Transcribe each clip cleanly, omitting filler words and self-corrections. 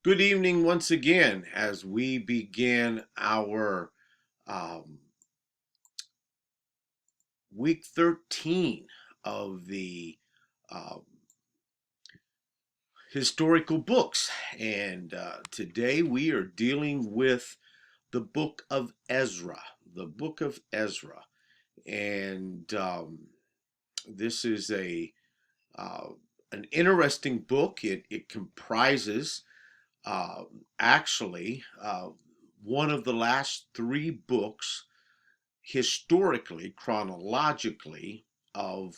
Good evening once again as we begin our um, week 13 of the um, historical books. And today we are dealing with the Book of Ezra. The Book of Ezra. And this is uh, an interesting book. It comprises uh, actually one of the last three books historically, chronologically, of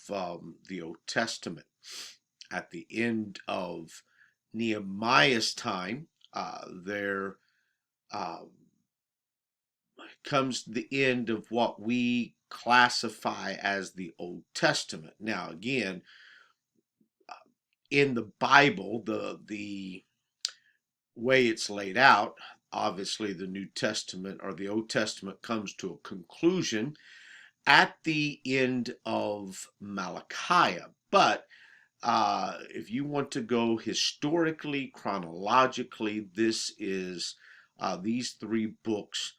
the Old Testament. At the end of Nehemiah's time, there uh, comes the end of what we classify as the Old Testament. Now, again, in the Bible, the way it's laid out, obviously the New Testament or the Old Testament comes to a conclusion at the end of Malachi. But if you want to go historically, chronologically, this is these three books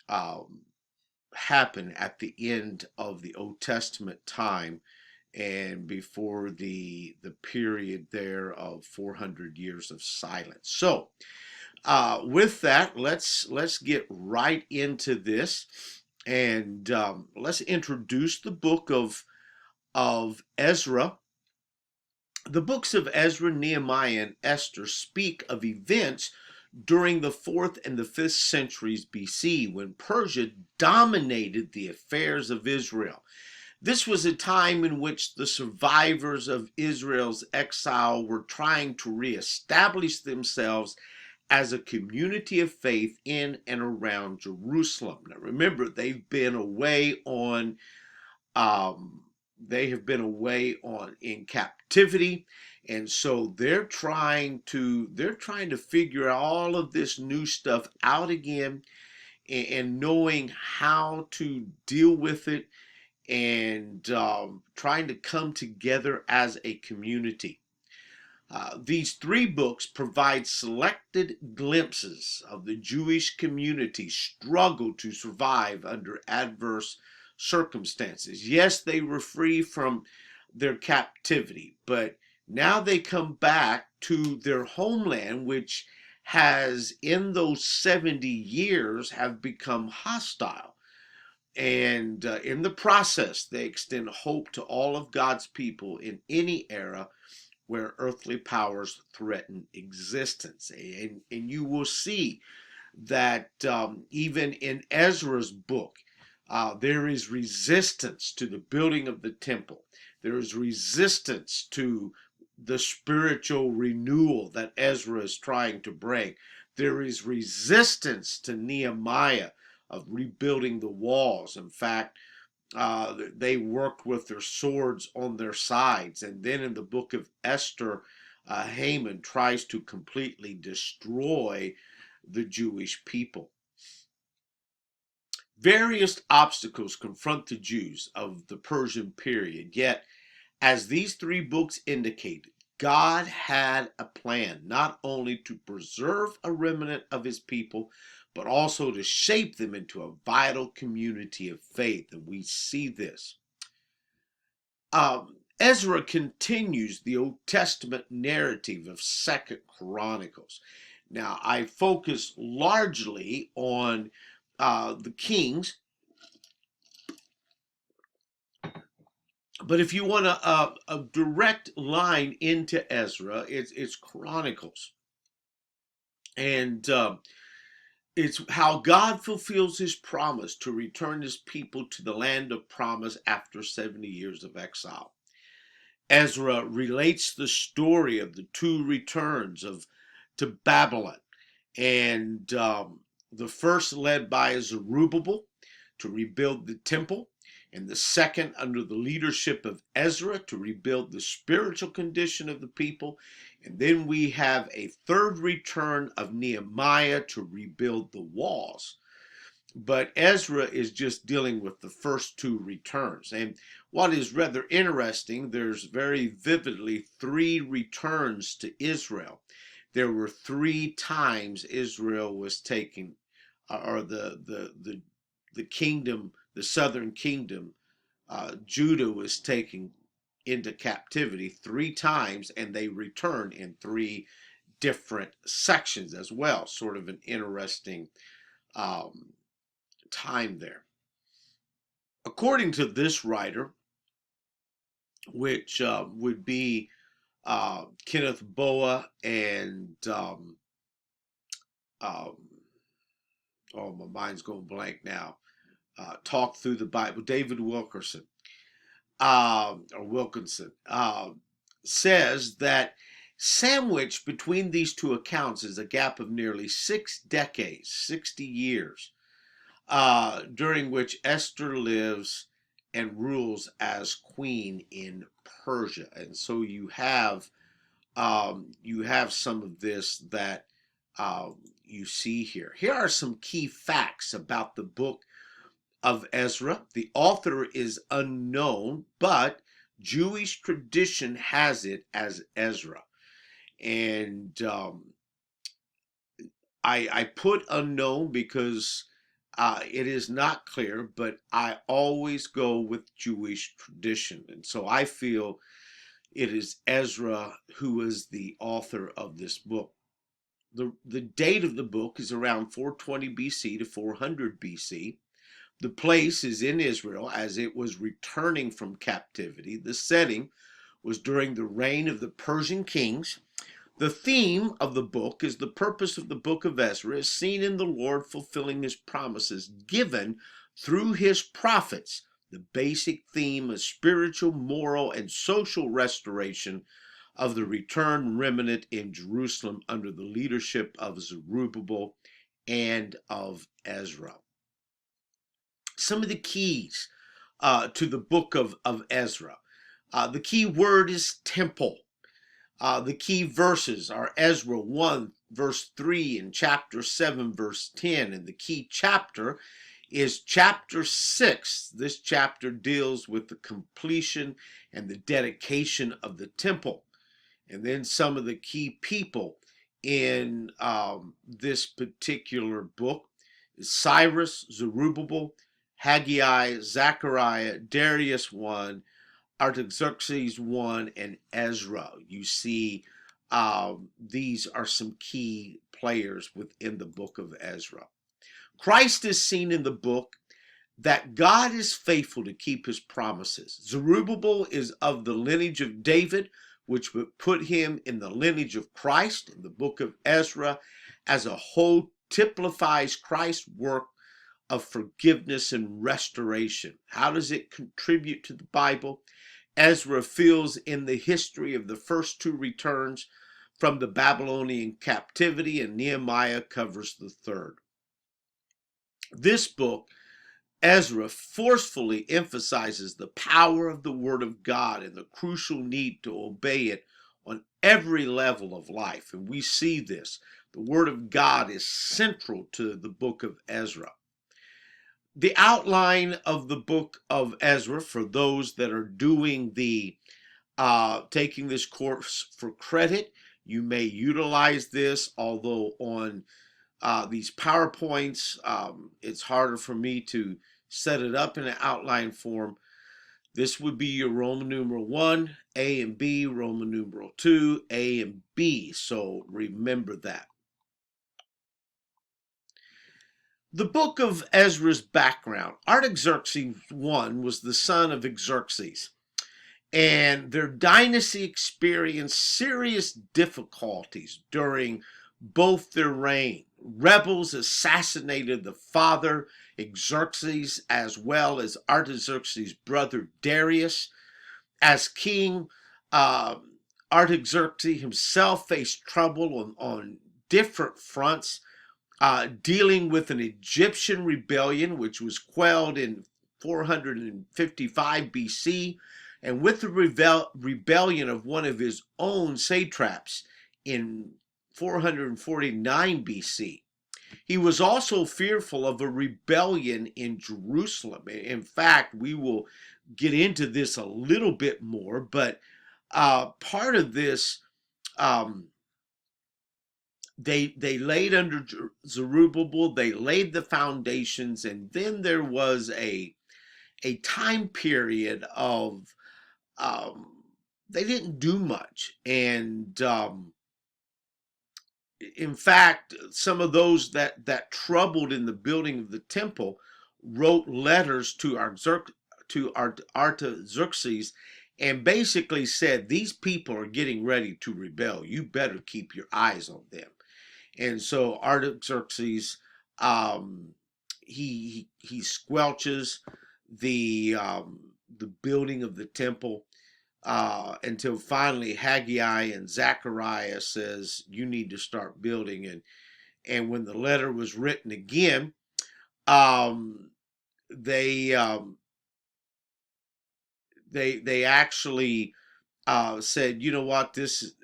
um, happen at the end of the Old Testament time and before the period there of 400 years of silence. So with that, let's get right into this, and let's introduce the book of Ezra. The books of Ezra, Nehemiah, and Esther speak of events during the 4th and the 5th centuries BC when Persia dominated the affairs of Israel. This was a time in which the survivors of Israel's exile were trying to reestablish themselves as a community of faith in and around Jerusalem. Now remember, um, they have been away on in captivity, and so they're trying to figure all of this new stuff out again, and knowing how to deal with it, and trying to come together as a community. These three books provide selected glimpses of the Jewish community's struggle to survive under adverse circumstances. Yes, they were free from their captivity, but now they come back to their homeland, which has, in those 70 years, have become hostile. And in the process, they extend hope to all of God's people in any era where earthly powers threaten existence. And you will see that even in Ezra's book, there is resistance to the building of the temple. There is resistance to the spiritual renewal that Ezra is trying to bring. There is resistance to Nehemiah of rebuilding the walls. In fact, they worked with their swords on their sides. And then in the book of Esther, Haman tries to completely destroy the Jewish people. Various obstacles confront the Jews of the Persian period, yet, as these three books indicate, God had a plan not only to preserve a remnant of his people, but also to shape them into a vital community of faith. And we see this. Ezra continues the Old Testament narrative of Second Chronicles. Now, I focus largely on the kings, but if you want a direct line into Ezra, it's Chronicles, and it's how God fulfills his promise to return his people to the land of promise after 70 years of exile. Ezra relates the story of the two returns of to Babylon, and the first led by Zerubbabel to rebuild the temple, and the second under the leadership of Ezra to rebuild the spiritual condition of the people. And then we have a third return of Nehemiah to rebuild the walls. But Ezra is just dealing with the first two returns. And what is rather interesting, there's very vividly three returns to Israel. there were three times Israel was taken, or the kingdom, the southern kingdom, Judah was taken into captivity three times, and they returned in three different sections as well. Sort of an interesting um, time there. According to this writer, which would be Kenneth Boa and um, oh, my mind's going blank now. Talk Through the Bible, David Wilkerson, or Wilkinson, says that sandwiched between these two accounts is a gap of nearly 6 decades, 60 years, during which Esther lives and rules as queen in Persia. And so you have some of this that you see here. Here are some key facts about the book of Ezra. The author is unknown, but Jewish tradition has it as Ezra. And I put unknown because it is not clear, but I always go with Jewish tradition. And so I feel it is Ezra who is the author of this book. The date of the book is around 420 BC to 400 BC. The place is in Israel as it was returning from captivity. The setting was during the reign of the Persian kings. The theme of the book is the purpose of the book of Ezra is seen in the Lord fulfilling his promises given through his prophets. The basic theme is spiritual, moral, and social restoration of the returned remnant in Jerusalem under the leadership of Zerubbabel and of Ezra. Some of the keys to the book of Ezra. The key word is temple. The key verses are Ezra 1 verse 3 and chapter 7 verse 10. And the key chapter is chapter 6. This chapter deals with the completion and the dedication of the temple. And then some of the key people in this particular book is Cyrus, Zerubbabel, Haggai, Zechariah, Darius 1, Artaxerxes 1, and Ezra. You see, these are some key players within the book of Ezra. Christ is seen in the book that God is faithful to keep his promises. Zerubbabel is of the lineage of David, which would put him in the lineage of Christ. In the book of Ezra as a whole typifies Christ's work of forgiveness and restoration. How does it contribute to the Bible? Ezra fills in the history of the first two returns from the Babylonian captivity, and Nehemiah covers the third. This book, Ezra, forcefully emphasizes the power of the Word of God and the crucial need to obey it on every level of life. And we see this. The Word of God is central to the book of Ezra. The outline of the book of Ezra, for those that are doing the taking this course for credit, you may utilize this, although on these PowerPoints, it's harder for me to set it up in an outline form. This would be your Roman numeral 1, A and B, Roman numeral 2, A and B. So remember that. The book of Ezra's background. Artaxerxes I was the son of Xerxes, and their dynasty experienced serious difficulties during both their reign. Rebels assassinated the father, Xerxes, as well as Artaxerxes' brother Darius. As king, Artaxerxes himself faced trouble on different fronts, dealing with an Egyptian rebellion, which was quelled in 455 BC, and with the rebellion of one of his own satraps in 449 BC. He was also fearful of a rebellion in Jerusalem. In fact, we will get into this a little bit more, but part of this they laid under Zerubbabel, they laid the foundations, and then there was a time period of um, they didn't do much, and in fact, some of those that troubled in the building of the temple wrote letters to Artaxerxes, and basically said, "These people are getting ready to rebel. You better keep your eyes on them." And so Artaxerxes, um, he squelches the building of the temple, until finally Haggai and Zechariah says, "You need to start building." And when the letter was written again, um, they they actually said, "You know what, this is."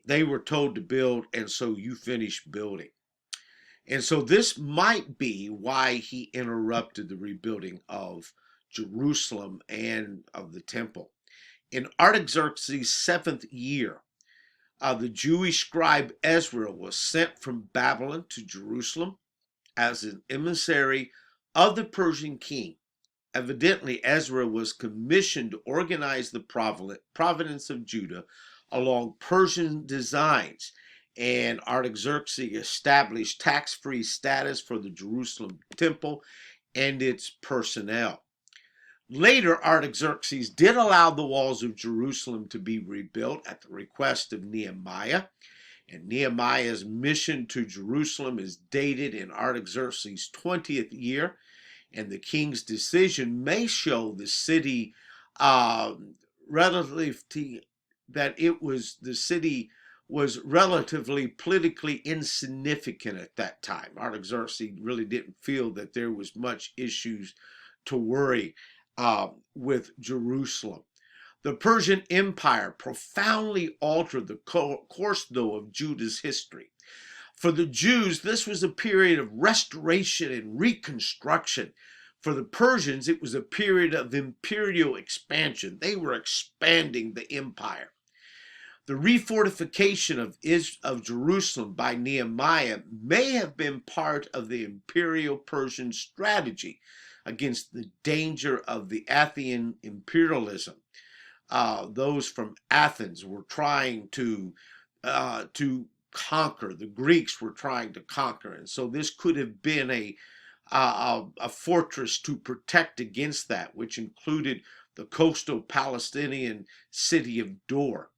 They were told to build, and so you finish building. And so this might be why he interrupted the rebuilding of Jerusalem and of the temple. In Artaxerxes' seventh year, the Jewish scribe Ezra was sent from Babylon to Jerusalem as an emissary of the Persian king. Evidently, Ezra was commissioned to organize the province of Judah along Persian designs, and Artaxerxes established tax-free status for the Jerusalem temple and its personnel. Later, Artaxerxes did allow the walls of Jerusalem to be rebuilt at the request of Nehemiah, and Nehemiah's mission to Jerusalem is dated in Artaxerxes' 20th year, and the king's decision may show the city relatively that the city was relatively politically insignificant at that time. Artaxerxes really didn't feel that there was much issues to worry with Jerusalem. The Persian Empire profoundly altered the course, though, of Judah's history. For the Jews, this was a period of restoration and reconstruction. For the Persians, it was a period of imperial expansion. They were expanding the empire. The refortification of Jerusalem by Nehemiah may have been part of the imperial Persian strategy against the danger of the Athenian imperialism. Those from Athens were trying to conquer. The Greeks were trying to conquer, and so this could have been a fortress to protect against that, which included the coastal Palestinian city of Dor.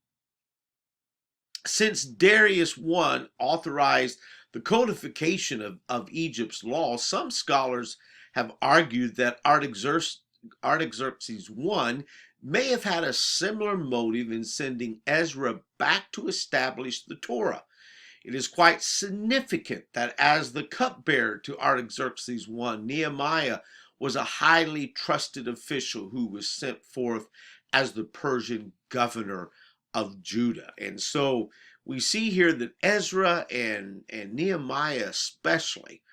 Since Darius I authorized the codification of Egypt's law, some scholars have argued that Artaxerxes I may have had a similar motive in sending Ezra back to establish the Torah. It is quite significant that as the cupbearer to Artaxerxes I, Nehemiah was a highly trusted official who was sent forth as the Persian governor of Judah. And so we see here that Ezra and Nehemiah especially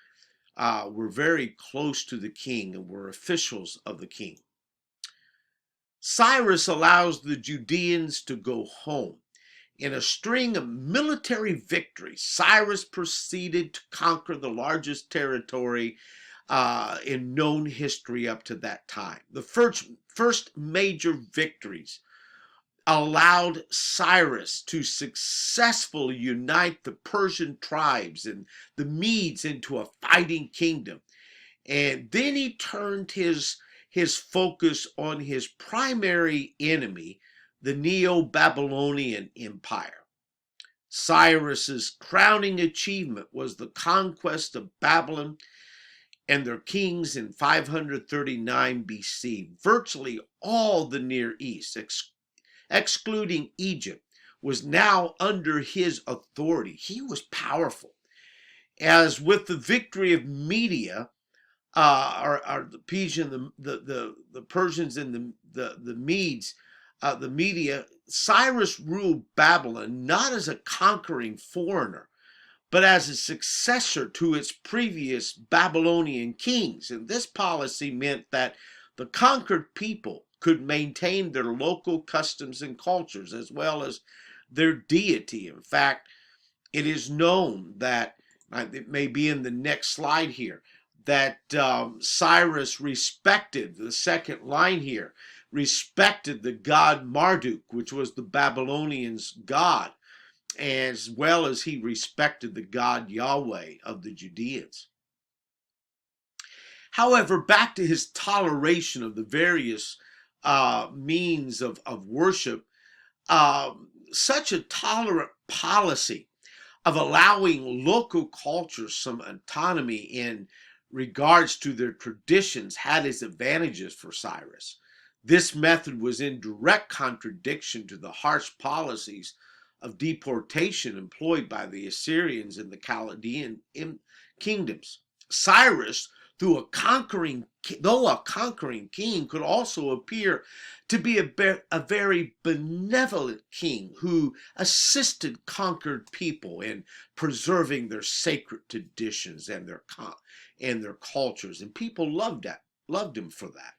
were very close to the king and were officials of the king. Cyrus allows the Judeans to go home. In a string of military victories, Cyrus proceeded to conquer the largest territory in known history up to that time. The first major victories allowed Cyrus to successfully unite the Persian tribes and the Medes into a fighting kingdom. And then he turned his focus on his primary enemy, the Neo-Babylonian Empire. Cyrus's crowning achievement was the conquest of Babylon and their kings in 539 BC. Virtually all the Near East, excluding Egypt, was now under his authority. He was powerful. As with the victory of Media, the Persians and the Medes, the Media, Cyrus ruled Babylon not as a conquering foreigner, but as a successor to its previous Babylonian kings. And this policy meant that the conquered people could maintain their local customs and cultures as well as their deity. In fact, It is known that, it may be in the next slide here, that Cyrus respected, the second line here, respected the god Marduk, which was the Babylonians' god, as well as he respected the God Yahweh of the Judeans. However, back to his toleration of the various means of worship, such a tolerant policy of allowing local cultures some autonomy in regards to their traditions had its advantages for Cyrus. This method was in direct contradiction to the harsh policies of deportation employed by the Assyrians and the Chaldean kingdoms. Cyrus, though a conquering king, could also appear to be a very benevolent king who assisted conquered people in preserving their sacred traditions and their cultures, and people loved him for that.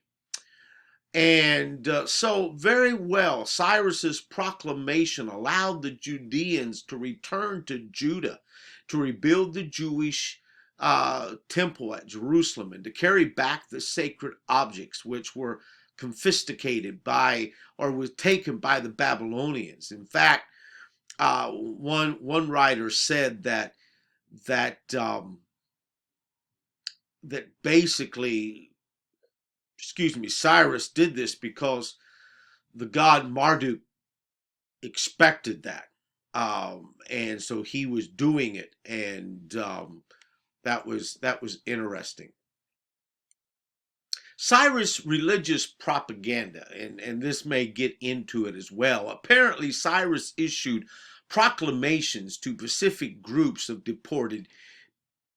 And so, very well, Cyrus's proclamation allowed the Judeans to return to Judah, to rebuild the Jewish temple at Jerusalem, and to carry back the sacred objects which were confiscated by, or was taken by, the Babylonians. In fact, one writer said that basically, Cyrus did this because the god Marduk expected that, and so he was doing it, and that was interesting. Cyrus' religious propaganda, and this may get into it as well. Apparently, Cyrus issued proclamations to specific groups of deported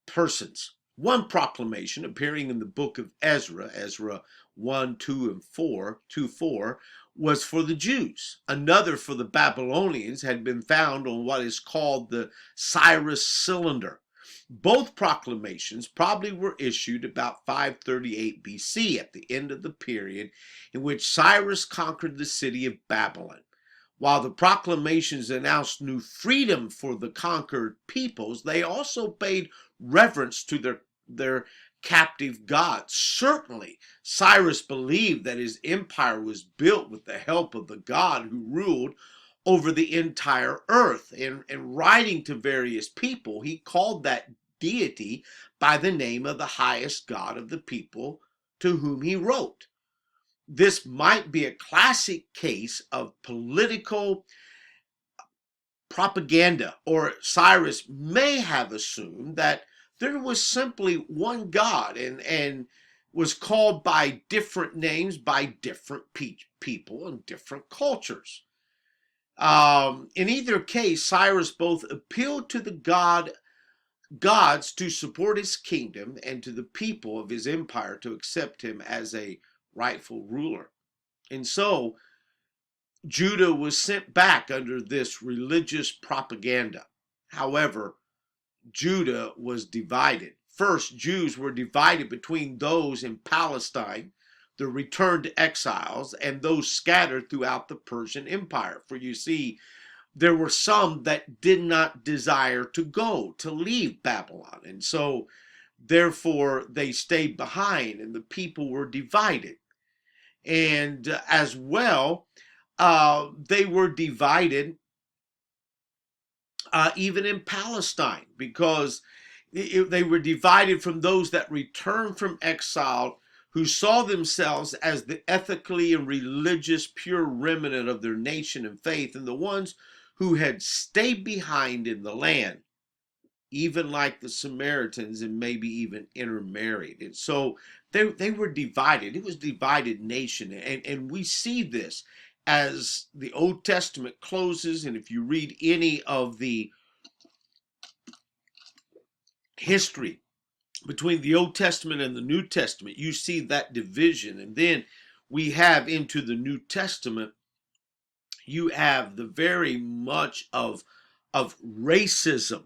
persons. One proclamation appearing in the Book of Ezra, Ezra 1, 2, and 4, 2, 4, was for the Jews. Another for the Babylonians had been found on what is called the Cyrus Cylinder. Both proclamations probably were issued about 538 BC, at the end of the period in which Cyrus conquered the city of Babylon. While the proclamations announced new freedom for the conquered peoples, they also paid reverence to their captive gods. Certainly, Cyrus believed that his empire was built with the help of the God who ruled over the entire earth. In writing to various people, he called that deity by the name of the highest God of the people to whom he wrote. This might be a classic case of political propaganda, or Cyrus may have assumed that there was simply one God, and was called by different names by different people and different cultures. In either case, Cyrus both appealed to the gods to support his kingdom, and to the people of his empire to accept him as a rightful ruler. And so Judah was sent back under this religious propaganda. However, Judah was divided. First, Jews were divided between those in Palestine, the returned exiles, and those scattered throughout the Persian Empire. For you see, there were some that did not desire to leave Babylon. And so, therefore, they stayed behind, and the people were divided. And as well, they were divided even in Palestine, because they were divided from those that returned from exile, who saw themselves as the ethically and religious pure remnant of their nation and faith, and the ones who had stayed behind in the land, even like the Samaritans, and maybe even intermarried. And so they were divided. It was a divided nation. And we see this as the Old Testament closes. And if you read any of the history between the Old Testament and the New Testament, you see that division. And then we have into the New Testament, you have the very much of racism.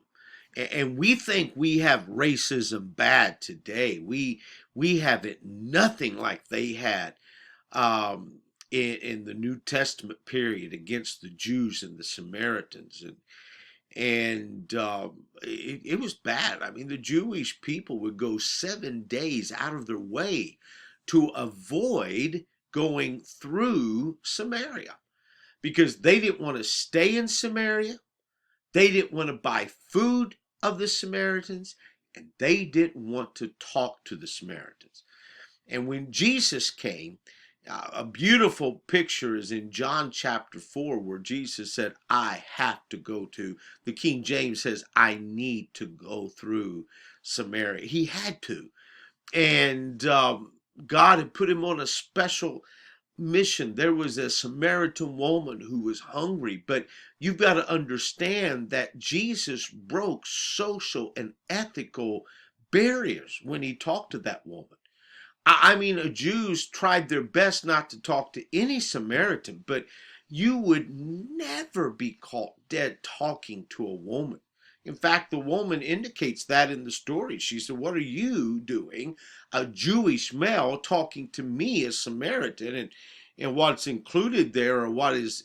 And we think we have racism bad today. We have it nothing like they had in the New Testament period against the Jews and the Samaritans. And it was bad. I mean, the Jewish people would go 7 days out of their way to avoid going through Samaria because they didn't want to stay in Samaria. They didn't want to buy food of the Samaritans, and they didn't want to talk to the Samaritans. And when Jesus came, a beautiful picture is in John chapter 4, where Jesus said, I have to go to. The King James says, I need to go through Samaria. He had to. And God had put him on a special mission. There was a Samaritan woman who was hungry, but you've got to understand that Jesus broke social and ethical barriers when he talked to that woman. I mean, the Jews tried their best not to talk to any Samaritan, but you would never be caught dead talking to a woman. In fact, the woman indicates that in the story. She said, what are you doing, a Jewish male, talking to me, a Samaritan? And what's included there, or what is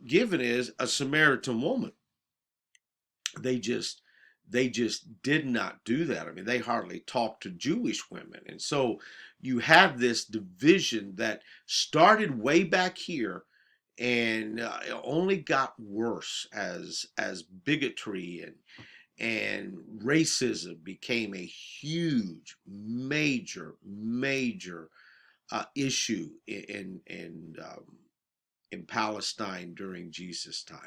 given, is a Samaritan woman. They just did not do that. I mean, they hardly talked to Jewish women. And so you have this division that started way back here, and it only got worse as bigotry and racism became a huge, major issue in Palestine during Jesus' time.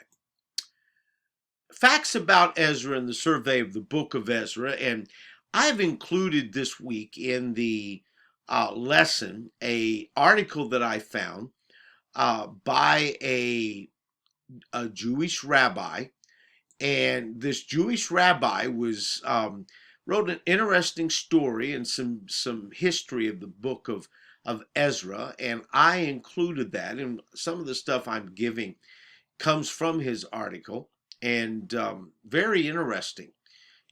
Facts about Ezra and the survey of the Book of Ezra, and I've included this week in the lesson a article that I found by a Jewish rabbi, and this Jewish rabbi was wrote an interesting story and some history of the Book of Ezra, and I included that, and some of the stuff I'm giving comes from his article, and very interesting.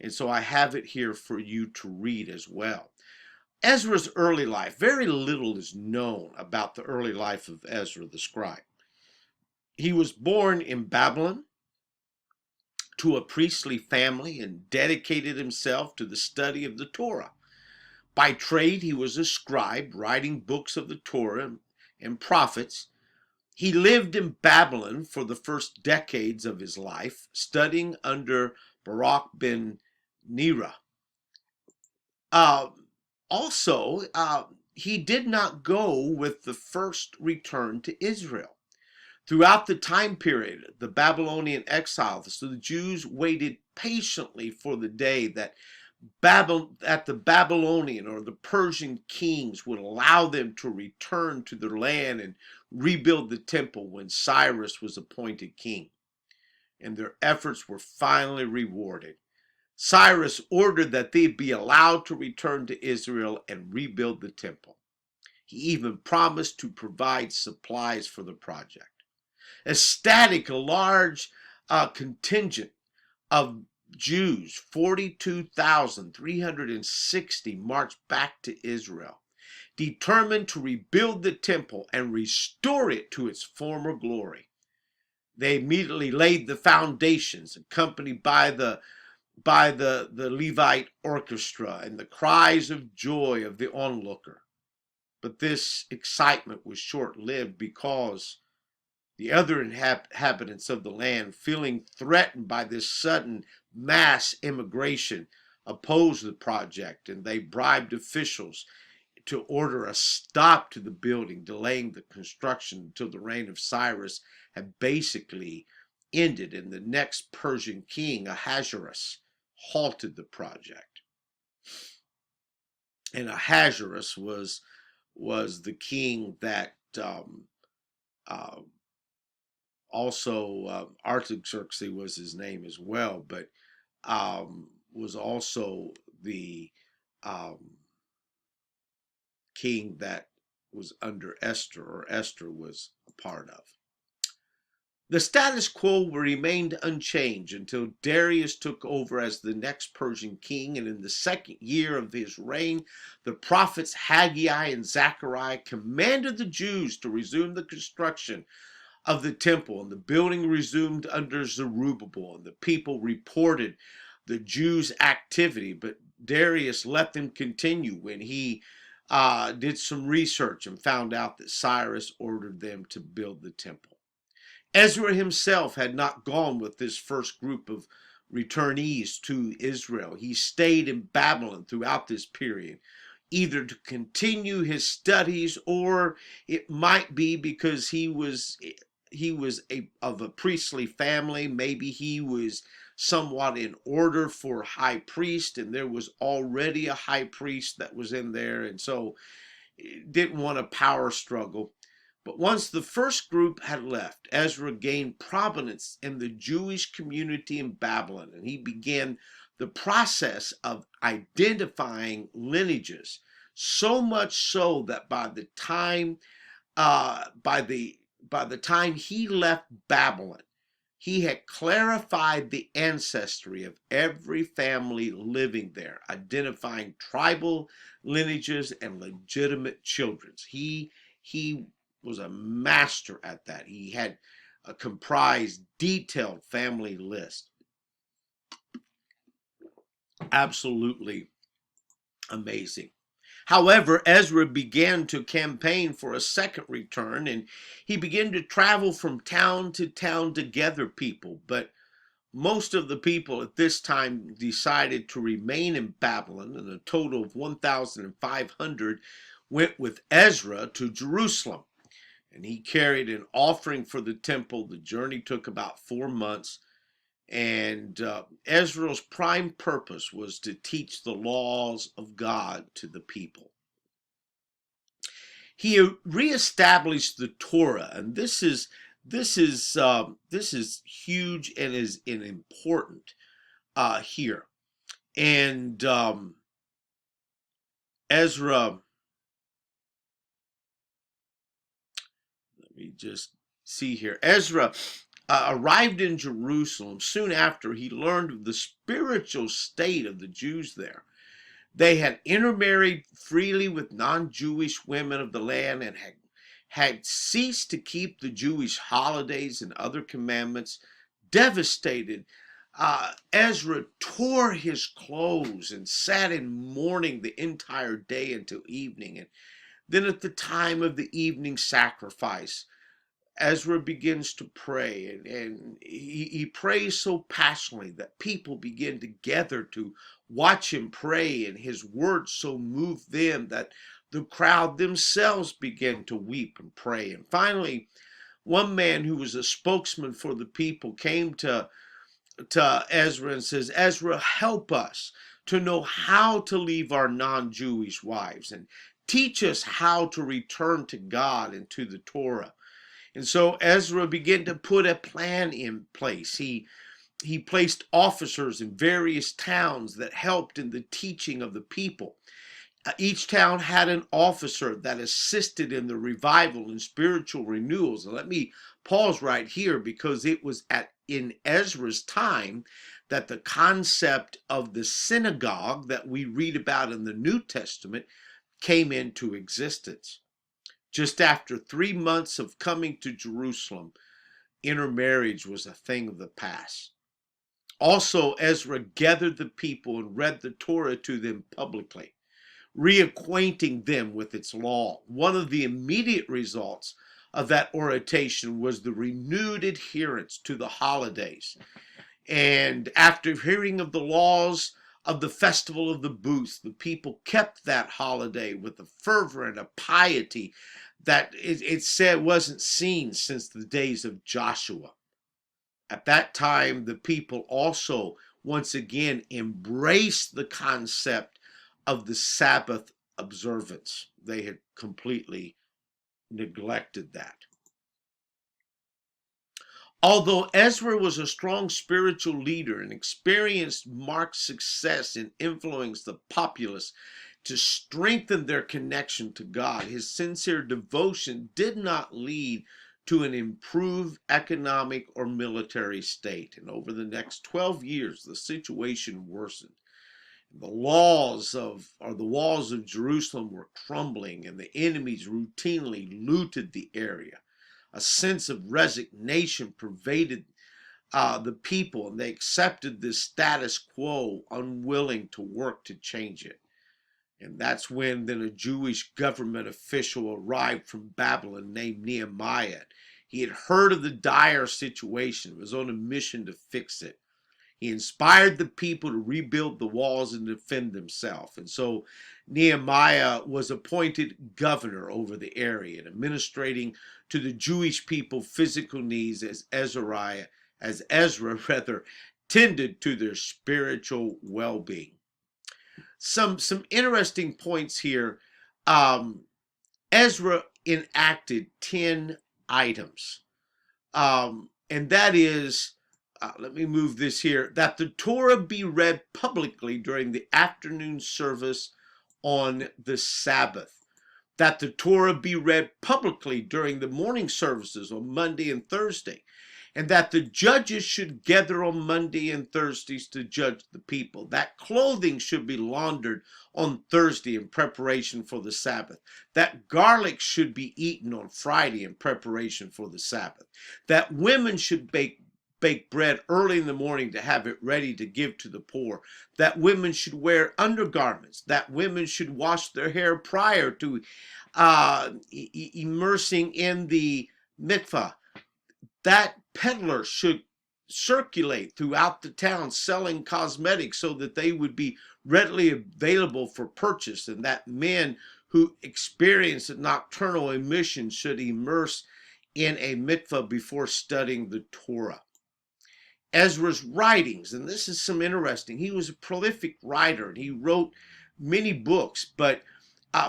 And so I have it here for you to read as well. Ezra's early life. Very little is known about the early life of Ezra the scribe. He was born in Babylon to a priestly family and dedicated himself to the study of the Torah. By trade, he was a scribe, writing books of the Torah and prophets. He lived in Babylon for the first decades of his life, studying under Baruch ben Neriah. He did not go with the first return to Israel. Throughout the time period, the Babylonian exile, so the Jews waited patiently for the day that the Babylonian or the Persian kings would allow them to return to their land and rebuild the temple when Cyrus was appointed king. And their efforts were finally rewarded. Cyrus ordered that they be allowed to return to Israel and rebuild the temple. He even promised to provide supplies for the project. Ecstatic, a large contingent of Jews, 42,360, marched back to Israel, determined to rebuild the temple and restore it to its former glory. They immediately laid the foundations, accompanied by the Levite orchestra and the cries of joy of the onlooker. But this excitement was short-lived because the other inhabitants of the land, feeling threatened by this sudden mass immigration, opposed the project, and they bribed officials to order a stop to the building, delaying the construction until the reign of Cyrus had basically ended, and the next Persian king, Ahasuerus, halted the project. And Ahasuerus was the king that also Artaxerxes was his name as well, but was also the king that was under Esther, or Esther was a part of. The status quo remained unchanged until Darius took over as the next Persian king, and in the second year of his reign, the prophets Haggai and Zechariah commanded the Jews to resume the construction of the temple, and the building resumed under Zerubbabel, and the people reported the Jews' activity, but Darius let them continue when he did some research and found out that Cyrus ordered them to build the temple. Ezra himself had not gone with this first group of returnees to Israel. He stayed in Babylon throughout this period, either to continue his studies, or it might be because of a priestly family. Maybe he was somewhat in order for high priest, and there was already a high priest that was in there, and so didn't want a power struggle. But once the first group had left, Ezra gained prominence in the Jewish community in Babylon, and he began the process of identifying lineages, so much so that by the time he left Babylon, he had clarified the ancestry of every family living there, identifying tribal lineages and legitimate children. He was a master at that. He had a comprised, detailed family list. Absolutely amazing. However, Ezra began to campaign for a second return, and he began to travel from town to town to gather people. But most of the people at this time decided to remain in Babylon, and a total of 1,500 went with Ezra to Jerusalem. And he carried an offering for the temple. The journey took about 4 months. And Ezra's prime purpose was to teach the laws of God to the people. He reestablished the Torah, and this is huge and is important here. And Ezra, let me just see here. Ezra arrived in Jerusalem soon after he learned of the spiritual state of the Jews there. They had intermarried freely with non-Jewish women of the land and had ceased to keep the Jewish holidays and other commandments. Devastated, Ezra tore his clothes and sat in mourning the entire day until evening. And then at the time of the evening sacrifice, Ezra begins to pray, and he prays so passionately that people begin to gather to watch him pray, and his words so move them that the crowd themselves begin to weep and pray. And finally, one man who was a spokesman for the people came to Ezra and says, Ezra, help us to know how to leave our non-Jewish wives and teach us how to return to God and to the Torah. And so Ezra began to put a plan in place. He placed officers in various towns that helped in the teaching of the people. Each town had an officer that assisted in the revival and spiritual renewals. And let me pause right here, because it was in Ezra's time that the concept of the synagogue that we read about in the New Testament came into existence. Just after 3 months of coming to Jerusalem, intermarriage was a thing of the past. Also, Ezra gathered the people and read the Torah to them publicly, reacquainting them with its law. One of the immediate results of that oration was the renewed adherence to the holidays. And after hearing of the laws of the festival of the booths, the people kept that holiday with a fervor and a piety that it said wasn't seen since the days of Joshua. At that time, the people also once again embraced the concept of the Sabbath observance. They had completely neglected that. Although Ezra was a strong spiritual leader and experienced marked success in influencing the populace to strengthen their connection to God, his sincere devotion did not lead to an improved economic or military state. And over the next 12 years, the situation worsened. The walls of Jerusalem were crumbling, and the enemies routinely looted the area. A sense of resignation pervaded the people, and they accepted this status quo, unwilling to work to change it. And that's when then a Jewish government official arrived from Babylon named Nehemiah. He had heard of the dire situation, was on a mission to fix it. He inspired the people to rebuild the walls and defend themselves. And so Nehemiah was appointed governor over the area and administrating to the Jewish people physical needs as Ezra rather tended to their spiritual well-being. Some interesting points here. Ezra enacted 10 items. And that is, let me move this here, that the Torah be read publicly during the afternoon service on the Sabbath, that the Torah be read publicly during the morning services on Monday and Thursday, and that the judges should gather on Monday and Thursdays to judge the people, that clothing should be laundered on Thursday in preparation for the Sabbath, that garlic should be eaten on Friday in preparation for the Sabbath, that women should bake bread early in the morning to have it ready to give to the poor, that women should wear undergarments, that women should wash their hair prior to immersing in the mikvah, that peddlers should circulate throughout the town selling cosmetics so that they would be readily available for purchase, and that men who experience a nocturnal emission should immerse in a mikvah before studying the Torah. Ezra's writings, and this is some interesting, he was a prolific writer and he wrote many books, but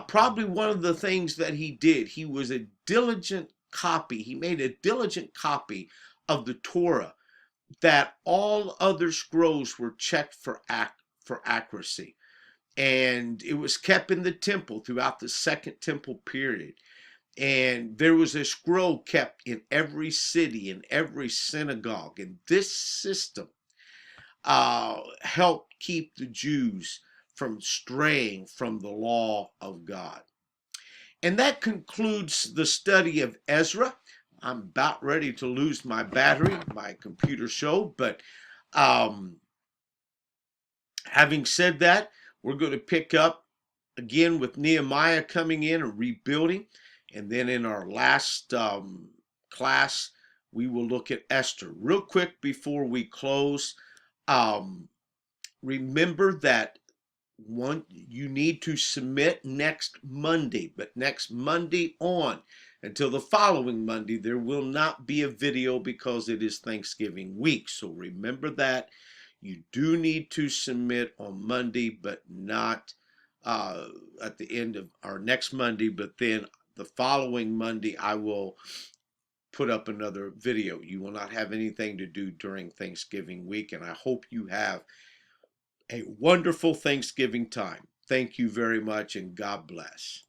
probably one of the things that he did, he was a diligent copy. He made a diligent copy of the Torah, that all other scrolls were checked for accuracy. And it was kept in the temple throughout the Second Temple period. And there was a scroll kept in every city, in every synagogue. And this system helped keep the Jews from straying from the law of God. And that concludes the study of Ezra. I'm about ready to lose my battery, my computer show, but having said that, we're going to pick up again with Nehemiah coming in and rebuilding. And then in our last class, we will look at Esther. Real quick before we close, remember that you need to submit next Monday, but next Monday on until the following Monday, there will not be a video because it is Thanksgiving week. So remember that you do need to submit on Monday, but not at the end of our next Monday, but then the following Monday, I will put up another video. You will not have anything to do during Thanksgiving week, and I hope you have a wonderful Thanksgiving time. Thank you very much, and God bless.